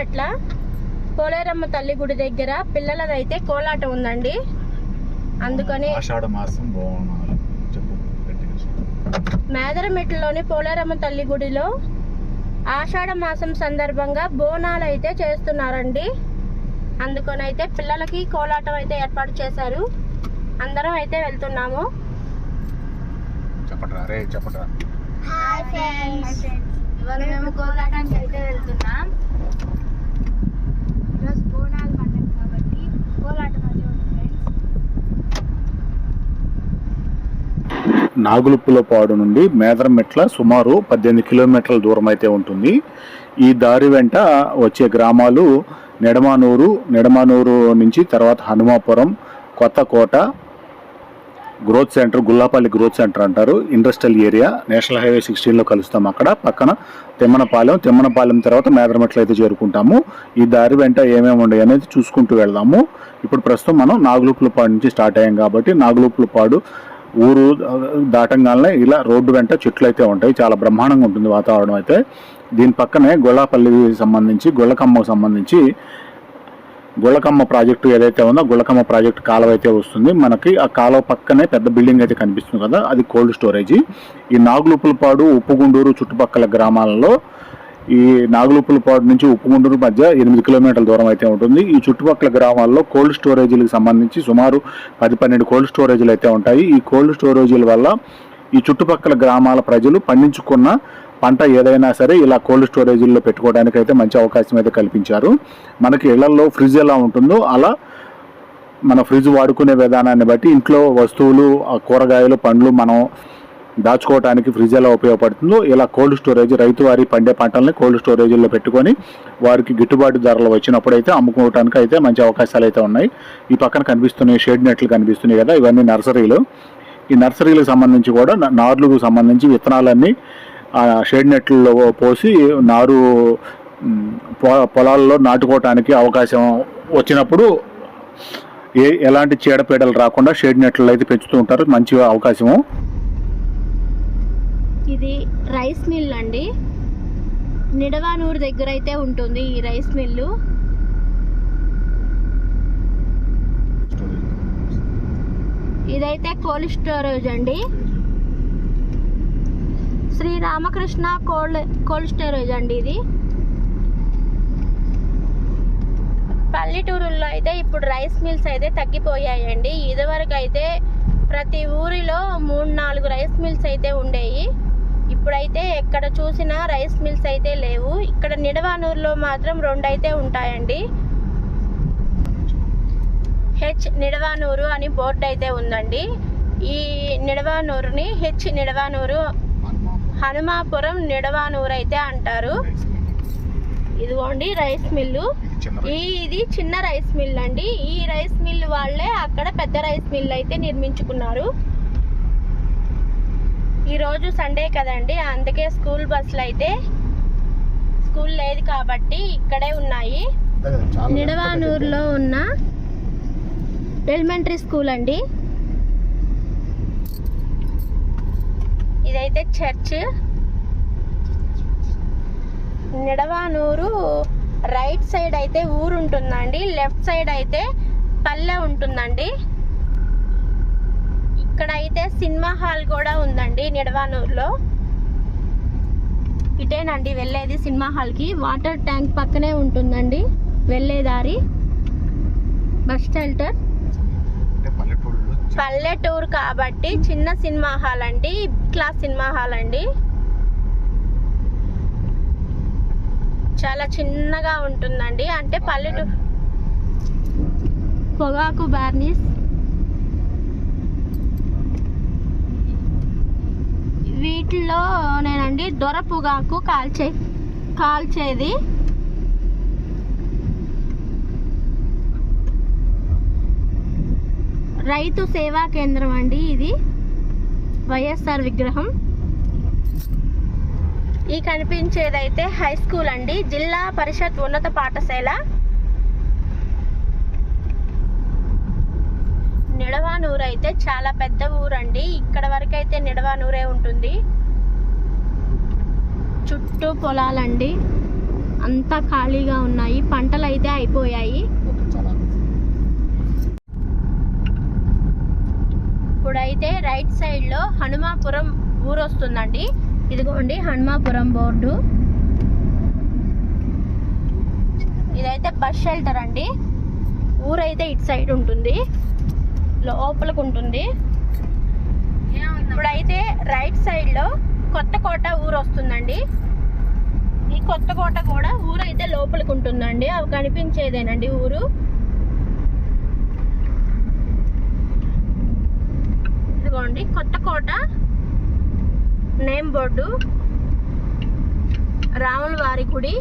మేదరమెట్ల పోలేరమ్మ తల్లి గుడి దగ్గర పిల్లలదైతే కోలాటం ఉందండి. అందుకని ఆషాఢ మాసం బోనాలు చెప్పు. మేదరమెట్లలోని పోలేరమ్మ తల్లి గుడిలో ఆషాఢ మాసం సందర్భంగా బోనాలు అయితే చేస్తున్నారండి. అందుకని అయితే పిల్లలకి కోలాటం అయితే ఏర్పాటు చేశారు. అందరం అయితే వెళ్తున్నాము. చెప్పట్రా రే చెప్పట్రా. హాయ్ ఫ్రెండ్స్, ఇవాళ మేము కోలాటానికి అయితే వెళ్తున్నాం. ఈరోజు బోనాలు పండుగ కాబట్టి కోలాటం అయితే ఉంది ఫ్రెండ్స్. నాగులుప్పులపాడు నుండి మేదరమెట్ల సుమారు 18 కిలోమీటర్ల దూరం అయితే ఉంటుంది. ఈ దారి వెంట వచ్చే గ్రామాలు నెడమానూరు నుంచి తర్వాత Hanumapuram, Kothakota, growth centre, Gullapalli growth centre అంటారు, ఇండస్ట్రియల్ ఏరియా, నేషనల్ హైవే 16లో కలుస్తాం. అక్కడ పక్కన తిమ్మనపాలెం తర్వాత మేదరమెట్ల అయితే చేరుకుంటాము. ఈ దారి వెంట ఏమేమి ఉన్నాయి అనేది చూసుకుంటూ వెళ్దాము. ఇప్పుడు ప్రస్తుతం మనం నాగులుప్పులపాడు నుంచి స్టార్ట్ అయ్యాం కాబట్టి నాగులుప్పులపాడు ఊరు దాటంగానే ఇలా రోడ్డు వెంట చెట్లు అయితే ఉంటాయి. చాలా బ్రహ్మాండంగా ఉంటుంది వాతావరణం అయితే. దీని పక్కనే గొల్లపల్లికి సంబంధించి గొల్లకమ్మకు సంబంధించి గొల్లకమ్మ ప్రాజెక్టు ఏదైతే ఉందో గొల్లకమ్మ ప్రాజెక్టు కాలువ అయితే వస్తుంది మనకి. ఆ కాలువ పక్కనే పెద్ద బిల్డింగ్ అయితే కనిపిస్తుంది కదా, అది కోల్డ్ స్టోరేజ్. ఈ నాగులుప్పులపాడు, ఉప్పుగుండూరు చుట్టుపక్కల గ్రామాలలో ఈ నాగులుప్పులపాడు నుంచి ఉప్పుగుండూరు మధ్య 8 కిలోమీటర్ల దూరం అయితే ఉంటుంది. ఈ చుట్టుపక్కల గ్రామాల్లో కోల్డ్ స్టోరేజీలకు సంబంధించి సుమారు 10-12 కోల్డ్ స్టోరేజీలు అయితే ఉంటాయి. ఈ కోల్డ్ స్టోరేజీల వల్ల ఈ చుట్టుపక్కల గ్రామాల ప్రజలు పండించుకున్న పంట ఏదైనా సరే ఇలా కోల్డ్ స్టోరేజీల్లో పెట్టుకోవడానికి అయితే మంచి అవకాశం అయితే కల్పించారు. మనకి ఇళ్లలో ఫ్రిడ్జ్ ఎలా ఉంటుందో అలా మన ఫ్రిడ్జ్ వాడుకునే విధానాన్ని బట్టి ఇంట్లో వస్తువులు, కూరగాయలు, పండ్లు మనం దాచుకోవడానికి ఫ్రిడ్జ్ ఎలా ఉపయోగపడుతుందో ఇలా కోల్డ్ స్టోరేజ్ రైతు వారి పండే పంటల్ని కోల్డ్ స్టోరేజీల్లో పెట్టుకొని వారికి గిట్టుబాటు ధరలు వచ్చినప్పుడు అయితే అమ్ముకోవడానికి అయితే మంచి అవకాశాలు అయితే ఉన్నాయి. ఈ పక్కన కనిపిస్తున్నాయి షేడ్ నెట్లు కనిపిస్తున్నాయి కదా, ఇవన్నీ నర్సరీలు. ఈ నర్సరీలకు సంబంధించి కూడా నార్లకు సంబంధించి విత్తనాలన్నీ షేడ్ నెట్లలో పోసి నారు పొలాల్లో నాటుకోవటానికి అవకాశం వచ్చినప్పుడు ఎలాంటి చీడపీడలు రాకుండా షేడ్ నెట్లలో అయితే పెంచుతూ ఉంటారు. మంచి అవకాశము. ఇది రైస్ మిల్ అండి. నిడవానూరు దగ్గర అయితే ఉంటుంది ఈ రైస్ మిల్లు. ఇదైతే కోల్డ్ స్టోరేజ్ అండి. శ్రీ రామకృష్ణ కోల్డ్ స్టోరేజ్ అండి ఇది. పల్లెటూరుల్లో అయితే ఇప్పుడు రైస్ మిల్స్ అయితే తగ్గిపోయాయండి. ఇదివరకు అయితే ప్రతి ఊరిలో 3-4 రైస్ మిల్స్ అయితే ఉండేవి. ఇప్పుడైతే ఎక్కడ చూసినా రైస్ మిల్స్ అయితే లేవు. ఇక్కడ నిడవానూరులో మాత్రం 2 అయితే ఉంటాయండి. నిడవానూరు అని బోర్డు అయితే ఉందండి. ఈ నిడవానూరుని నిడవానూరు, హనుమాపురం, నిడవానూరు అయితే అంటారు. ఇదిగోండి రైస్ మిల్లు. ఇది చిన్న రైస్ మిల్ అండి. ఈ రైస్ మిల్ వాళ్ళే అక్కడ పెద్ద రైస్ మిల్ అయితే నిర్మించుకున్నారు. ఈరోజు సండే కదండి, అందుకే స్కూల్ బస్సులు అయితే స్కూల్ లేదు కాబట్టి ఇక్కడే ఉన్నాయి. నిడవానూరులో ఉన్న ఎలిమెంటరీ స్కూల్ అండి. ఇదైతే చర్చ్. నిడవానూరు రైట్ సైడ్ అయితే ఊరు ఉంటుందండి, లెఫ్ట్ సైడ్ అయితే పల్లె ఉంటుందండి. ఇక్కడ అయితే సినిమా హాల్ కూడా ఉందండి నిడవానూరులో. ఇటేనండి వెళ్ళేది సినిమా హాల్కి. వాటర్ ట్యాంక్ పక్కనే ఉంటుందండి వెళ్ళేదారి. Bus shelter. పల్లెటూరు కాబట్టి చిన్న సినిమా హాల్ అండి, క్లాస్ సినిమా హాల్ అండి. చాలా చిన్నగా ఉంటుందండి. అంటే పల్లెటూరు. పొగాకు బార్నిస్. వీటిలో నేనండి దొర పొగాకు కాల్చేది. రైతు సేవా కేంద్రం అండి ఇది. వైఎస్ఆర్ విగ్రహం. ఈ కనిపించేదైతే హై స్కూల్ అండి, జిల్లా పరిషత్ ఉన్నత పాఠశాల. నిడవానూరు అయితే చాలా పెద్ద ఊరండి. ఇక్కడ వరకు అయితే నిడవానూరే ఉంటుంది. చుట్టూ పొలాలండి. అంతా ఖాళీగా ఉన్నాయి, పంటలు అయితే అయిపోయాయి. ఇప్పుడైతే రైట్ సైడ్లో హనుమాపురం ఊరు వస్తుందండి. ఇదిగోండి హనుమాపురం బోర్డు. ఇదైతే బస్ షెల్టర్ అండి. ఊరైతే ఇటు సైడ్ ఉంటుంది, లోపలికి ఉంటుంది. ఇప్పుడైతే రైట్ సైడ్లో కొత్తకోట ఊరు వస్తుందండి. ఈ కొత్తకోట కూడా ఊరైతే లోపలికి ఉంటుందండి. అవి కనిపించేదేనండి ఊరు. ఇదిగోండి కొత్తకోట నేమ్ బోర్డు, రాముల వారి గుడి.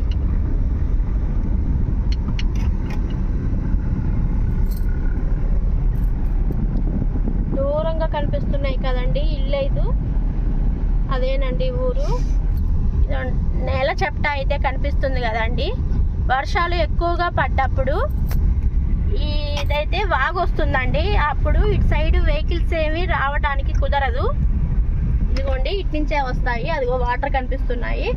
దూరంగా కనిపిస్తున్నాయి కదండి ఇల్లు అయితే, అదేనండి ఊరు. నేల చెప్ట అయితే కనిపిస్తుంది కదండి. వర్షాలు ఎక్కువగా పడ్డప్పుడు ఇదైతే వాగు వస్తుందండి. అప్పుడు ఇటు సైడ్ వెహికల్స్ ఏమి రావడానికి కుదరదు. ఇదిగోండి ఇటు నుంచే వస్తాయి. అదిగో వాటర్ కనిపిస్తున్నాయి.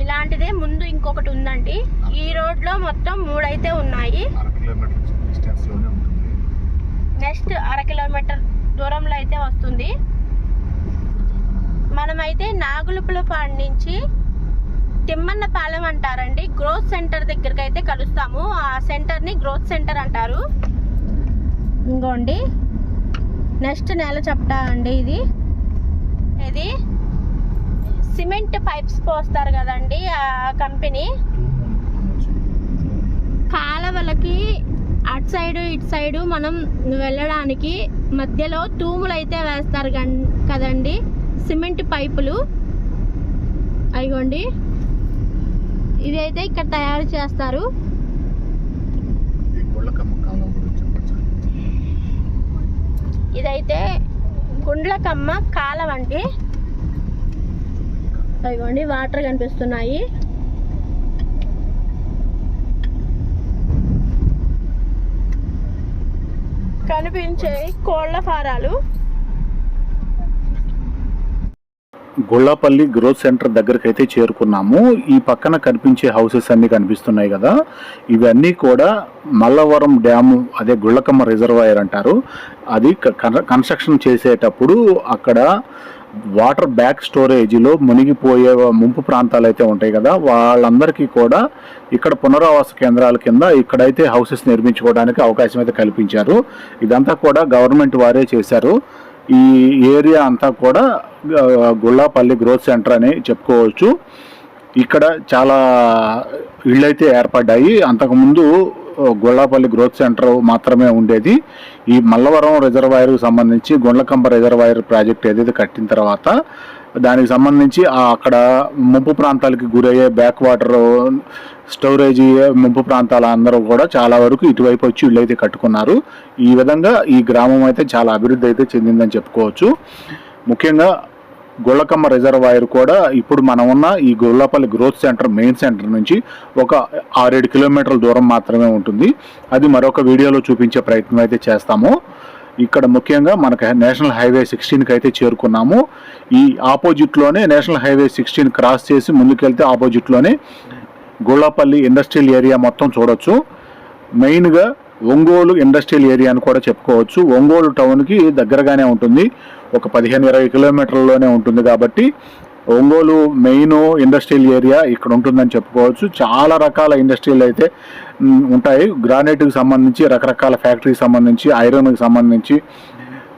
ఇలాంటిదే ముందు ఇంకొకటి ఉందండి. ఈ రోడ్లో మొత్తం 3 అయితే ఉన్నాయి. నెక్స్ట్ 1/2 కిలోమీటర్ దూరంలో అయితే వస్తుంది. మనమైతే నాగులుపులపాడు నుంచి తిమ్మన్నపాలెం అంటారండి, గ్రోత్ సెంటర్ దగ్గరికి అయితే కలుస్తాము. ఆ సెంటర్ని గ్రోత్ సెంటర్ అంటారు. ఇంకోండి నెక్స్ట్ నేల చెప్తా అండి. ఇది సిమెంట్ పైప్స్ పోస్తారు కదండి, ఆ కంపెనీ. కాలవలకి అటు సైడు ఇటు సైడు మనం వెళ్ళడానికి మధ్యలో తూములు అయితే వేస్తారు కదండి, సిమెంట్ పైపులు. అయ్యండి ఇదైతే ఇక్కడ తయారు చేస్తారు. ఇదైతే గుండ్లకమ్మ కాలం అండి. అయ్యండి వాటర్ కనిపిస్తున్నాయి. కనిపించే కోళ్ల ఫారాలు. గుళ్ళపల్లి గ్రోత్ సెంటర్ దగ్గరికి అయితే చేరుకున్నాము. ఈ పక్కన కనిపించే హౌసెస్ అన్ని కనిపిస్తున్నాయి కదా, ఇవన్నీ కూడా మల్లవరం డ్యాము, అదే గుళ్ళకమ్మ రిజర్వాయర్ అంటారు. అది కన్స్ట్రక్షన్ చేసేటప్పుడు అక్కడ వాటర్ బ్యాక్ స్టోరేజ్లో మునిగిపోయే ముంపు ప్రాంతాలు అయితే ఉంటాయి కదా, వాళ్ళందరికీ కూడా ఇక్కడ పునరావాస కేంద్రాల కింద ఇక్కడైతే హౌసెస్ నిర్మించుకోవడానికి అవకాశం అయితే కల్పించారు. ఇదంతా కూడా గవర్నమెంట్ వారే చేశారు. ఈ ఏరియా అంతా కూడా గుళ్ళపల్లి గ్రోత్ సెంటర్ అని చెప్పుకోవచ్చు. ఇక్కడ చాలా ఇళ్ళు అయితే ఏర్పడ్డాయి. అంతకుముందు గుళ్ళపల్లి గ్రోత్ సెంటర్ మాత్రమే ఉండేది. ఈ మల్లవరం రిజర్వాయర్కి సంబంధించి గుండ్లకంబ రిజర్వాయర్ ప్రాజెక్ట్ ఏదైతే కట్టిన తర్వాత దానికి సంబంధించి అక్కడ ముంపు ప్రాంతాలకి గురయ్యే బ్యాక్ వాటర్ స్టోరేజీ ముంపు ప్రాంతాల అందరూ కూడా చాలా వరకు ఇటువైపు వచ్చి ఇళ్ళు అయితే కట్టుకున్నారు. ఈ విధంగా ఈ గ్రామం అయితే చాలా అభివృద్ధి అయితే చెందిందని చెప్పుకోవచ్చు. ముఖ్యంగా గుళ్ళకమ్మ రిజర్వాయర్ కూడా ఇప్పుడు మనం ఉన్న ఈ Gullapalli growth centre main centre నుంచి ఒక 6-7 కిలోమీటర్ల దూరం మాత్రమే ఉంటుంది. అది మరొక వీడియోలో చూపించే ప్రయత్నం అయితే చేస్తాము. ఇక్కడ ముఖ్యంగా మనకు నేషనల్ హైవే 16కి అయితే చేరుకున్నాము. ఈ ఆపోజిట్లోనే నేషనల్ హైవే 16 క్రాస్ చేసి ముందుకెళ్తే ఆపోజిట్లోనే గుళ్ళపల్లి ఇండస్ట్రియల్ ఏరియా మొత్తం చూడొచ్చు. మెయిన్గా ఒంగోలు ఇండస్ట్రియల్ ఏరియా అని కూడా చెప్పుకోవచ్చు. ఒంగోలు టౌన్కి దగ్గరగానే ఉంటుంది, ఒక 15-20 కిలోమీటర్లలోనే ఉంటుంది. కాబట్టి ఒంగోలు మెయిన్ ఇండస్ట్రియల్ ఏరియా ఇక్కడ ఉంటుందని చెప్పుకోవచ్చు. చాలా రకాల ఇండస్ట్రీలు అయితే ఉంటాయి. గ్రానైట్కి సంబంధించి, రకరకాల ఫ్యాక్టరీకి సంబంధించి, ఐరన్కి సంబంధించి,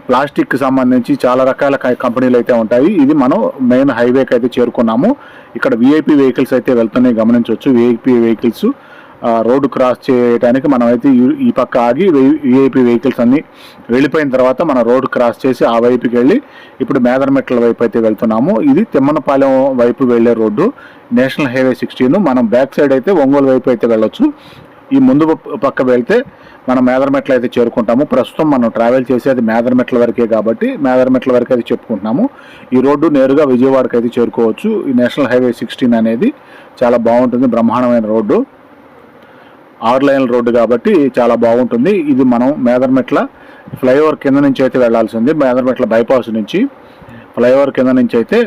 ప్లాస్టిక్కి సంబంధించి చాలా రకాల కంపెనీలు అయితే ఉంటాయి. ఇది మనం మెయిన్ హైవేకి అయితే చేరుకున్నాము. ఇక్కడ విఐపి వెహికల్స్ అయితే వెళ్తున్నాయి, గమనించవచ్చు. విఐపి వెహికల్స్ రోడ్డు క్రాస్ చేయడానికి మనం అయితే ఈ పక్క ఆగి విఐపి వెహికల్స్ అన్ని వెళ్ళిపోయిన తర్వాత మనం రోడ్డు క్రాస్ చేసి ఆ వైపుకి వెళ్ళి ఇప్పుడు మేదరమెట్ల వైపు అయితే వెళ్తున్నాము. ఇది తిమ్మనపాలెం వైపు వెళ్ళే రోడ్డు, నేషనల్ హైవే 16. మనం బ్యాక్ సైడ్ అయితే ఒంగోలు వైపు అయితే వెళ్ళొచ్చు. ఈ ముందు పక్క వెళ్తే మనం మేదరమెట్ల అయితే చేరుకుంటాము. ప్రస్తుతం మనం ట్రావెల్ చేసేది మేదరమెట్ల వరకే కాబట్టి మేదరమెట్ల వరకు అయితే చెప్పుకుంటున్నాము. ఈ రోడ్డు నేరుగా విజయవాడకి అయితే చేరుకోవచ్చు. ఈ నేషనల్ హైవే 16 అనేది చాలా బాగుంటుంది, బ్రహ్మాండమైన రోడ్డు, 6 లైన్ల రోడ్డు కాబట్టి చాలా బాగుంటుంది. ఇది మనం మేదరమెట్ల ఫ్లైఓవర్ కింద నుంచి అయితే వెళ్లాల్సింది. మేదరమెట్ల బైపాస్ నుంచి ఫ్లైఓవర్ కింద నుంచి అయితే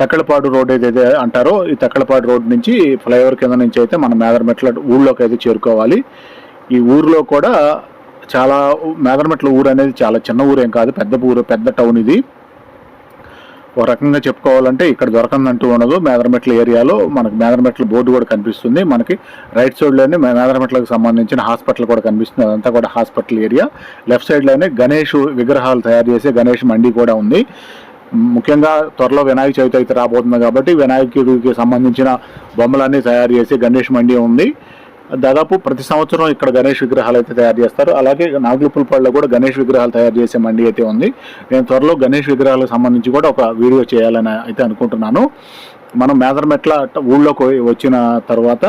తక్కలపాడు రోడ్ ఏదైతే అంటారో ఈ తక్కలపాడు రోడ్ నుంచి ఫ్లైఓవర్ కింద నుంచి అయితే మనం మేదరమెట్ల ఊళ్ళోకి అయితే చేరుకోవాలి. ఈ ఊరిలో కూడా చాలా మేదరమెట్ల ఊరు అనేది చాలా చిన్న ఊరేం కాదు, పెద్ద ఊరు, పెద్ద టౌన్ ఇది. ఒక రకంగా చెప్పుకోవాలంటే ఇక్కడ దొరకందంటూ ఉండదు. మేదరమెట్ల ఏరియాలో మనకి మేదరమెట్ల బోర్డు కూడా కనిపిస్తుంది. మనకి రైట్ సైడ్లోనే మేదరమెట్లకు సంబంధించిన హాస్పిటల్ కూడా కనిపిస్తుంది. అదంతా కూడా హాస్పిటల్ ఏరియా. లెఫ్ట్ సైడ్లోనే గణేష్ విగ్రహాలు తయారు చేసే గణేష్ మండి కూడా ఉంది. ముఖ్యంగా త్వరలో వినాయక చవితి అయితే రాబోతుంది కాబట్టి వినాయకుడికి సంబంధించిన బొమ్మలన్నీ తయారు చేసి గణేష్ మండి ఉంది. దాదాపు ప్రతి సంవత్సరం ఇక్కడ గణేష్ విగ్రహాలు అయితే తయారు చేస్తారు. అలాగే నాగులుపులపాడులో కూడా గణేష్ విగ్రహాలు తయారు చేసే మండి అయితే ఉంది. నేను త్వరలో గణేష్ విగ్రహాలకు సంబంధించి కూడా ఒక వీడియో చేయాలని అయితే అనుకుంటున్నాను. మనం మేదరమెట్ల ఊళ్ళోకి వచ్చిన తర్వాత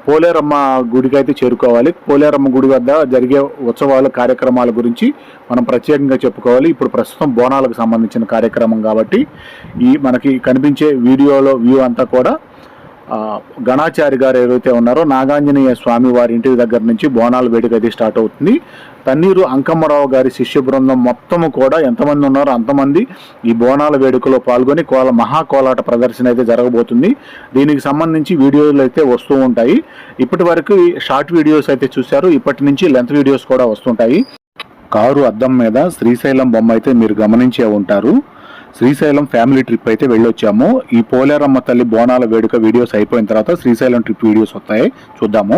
పోలేరమ్మ గుడికి అయితే చేరుకోవాలి. పోలేరమ్మ గుడి వద్ద జరిగే ఉత్సవాల కార్యక్రమాల గురించి మనం ప్రత్యేకంగా చెప్పుకోవాలి. ఇప్పుడు ప్రస్తుతం బోనాలకు సంబంధించిన కార్యక్రమం కాబట్టి ఈ మనకి కనిపించే వీడియోలో వ్యూ అంతా కూడా గణాచారి గారు ఏదైతే ఉన్నారో నాగాంజనేయ స్వామి వారి ఇంటి దగ్గర నుంచి బోనాల వేడుక అయితే స్టార్ట్ అవుతుంది. తన్నీరు అంకమ్మరావు గారి శిష్య బృందం మొత్తము కూడా ఎంతమంది ఉన్నారో అంతమంది ఈ బోనాల వేడుకలో పాల్గొని మహాకోలాట ప్రదర్శన అయితే జరగబోతుంది. దీనికి సంబంధించి వీడియోలు అయితే వస్తూ ఉంటాయి. ఇప్పటి వరకు షార్ట్ వీడియోస్ అయితే చూశారు, ఇప్పటి నుంచి లెంత్ వీడియోస్ కూడా వస్తుంటాయి. కారు అద్దం మీద శ్రీశైలం బొమ్మ అయితే మీరు గమనించే ఉంటారు. శ్రీశైలం ఫ్యామిలీ ట్రిప్ అయితే వెళ్ళొచ్చాము. ఈ పోలేరమ్మ తల్లి బోనాల వేడుక వీడియోస్ అయిపోయిన తర్వాత శ్రీశైలం ట్రిప్ వీడియోస్ వస్తాయి, చూద్దాము.